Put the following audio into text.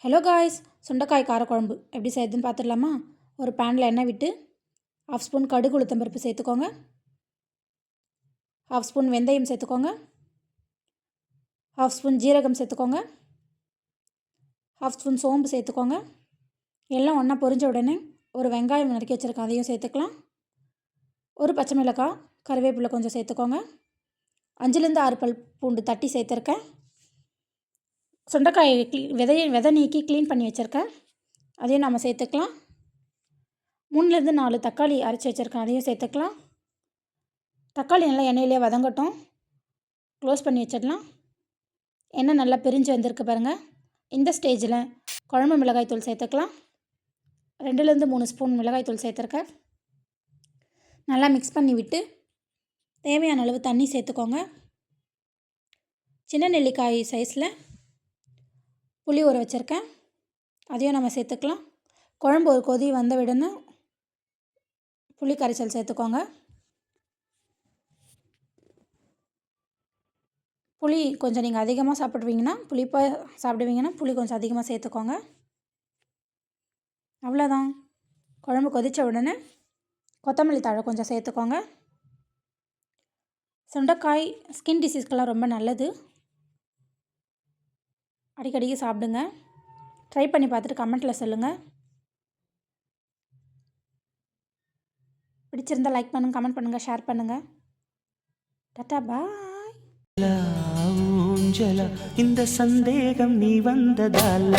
Hello guys, சுண்டைக்காய் காரக்குழம்பு எப்படி செய்யுதுன்னு பார்த்துடலாமா? ஒரு பேனில் எண்ணெய் விட்டு 1/2 ஸ்பூன் கடுகு உளுத்தம் பருப்பு சேர்த்துக்கோங்க. 1/2 ஸ்பூன் வெந்தயம் சேர்த்துக்கோங்க. 1/2 ஸ்பூன் ஜீரகம் சேர்த்துக்கோங்க. 1/2 ஸ்பூன் சோம்பு சேர்த்துக்கோங்க. எல்லாம் ஒன்றா பொரிஞ்ச உடனே ஒரு வெங்காயம் நறுக்கி வச்சுருக்கேன், அதையும் சேர்த்துக்கலாம். ஒரு பச்சை மிளகாய், கருவேப்பிலை கொஞ்சம் சேர்த்துக்கோங்க. 5லேருந்து 6 பல் பூண்டு தட்டி சேர்த்துருக்கேன். சுண்டைக்காய் விதை நீக்கி க்ளீன் பண்ணி வச்சுருக்கேன், அதையும் நம்ம சேர்த்துக்கலாம். 3லேருந்து 4 தக்காளி அரைச்சி வச்சுருக்கேன், அதையும் சேர்த்துக்கலாம். தக்காளி நல்லா எண்ணெயிலே வதங்கட்டும். க்ளோஸ் பண்ணி வச்சிடலாம். எண்ணெய் நல்லா பிரிஞ்சு வந்திருக்கு பாருங்கள். இந்த ஸ்டேஜில் குழம்பு மிளகாய்த்தூள் சேர்த்துக்கலாம். 2லேருந்து 3 ஸ்பூன் மிளகாய்த்தூள் சேர்த்துருக்கேன். நல்லா மிக்ஸ் பண்ணி விட்டு தேவையான அளவு தண்ணி சேர்த்துக்கோங்க. சின்ன நெல்லிக்காய் சைஸில் புளி ஊற வச்சுருக்கேன், அதையும் நம்ம சேர்த்துக்கலாம். குழம்பு ஒரு கொதி வந்த விடனே புளி கரைசல் சேர்த்துக்கோங்க. புளி கொஞ்சம் நீங்கள் அதிகமாக சாப்பிடுவீங்கன்னா, புளிப்பாக சாப்பிடுவீங்கன்னா புளி கொஞ்சம் அதிகமாக சேர்த்துக்கோங்க. அவ்வளோதான். குழம்பு கொதித்த உடனே கொத்தமல்லி தழை கொஞ்சம் சேர்த்துக்கோங்க. சுண்டைக்காய் ஸ்கின் டிசீஸ்க்கெல்லாம் ரொம்ப நல்லது, அடிக்கடிக்கு சாப்பிடுங்க. ட்ரை பண்ணி பார்த்துட்டு கமெண்ட்டில் சொல்லுங்கள். பிடிச்சிருந்தால் லைக் பண்ணுங்கள், கமெண்ட் பண்ணுங்கள், ஷேர் பண்ணுங்கள். டாடா பாய். ஊஞ்சல இந்த சந்தேகம் நீ வந்ததால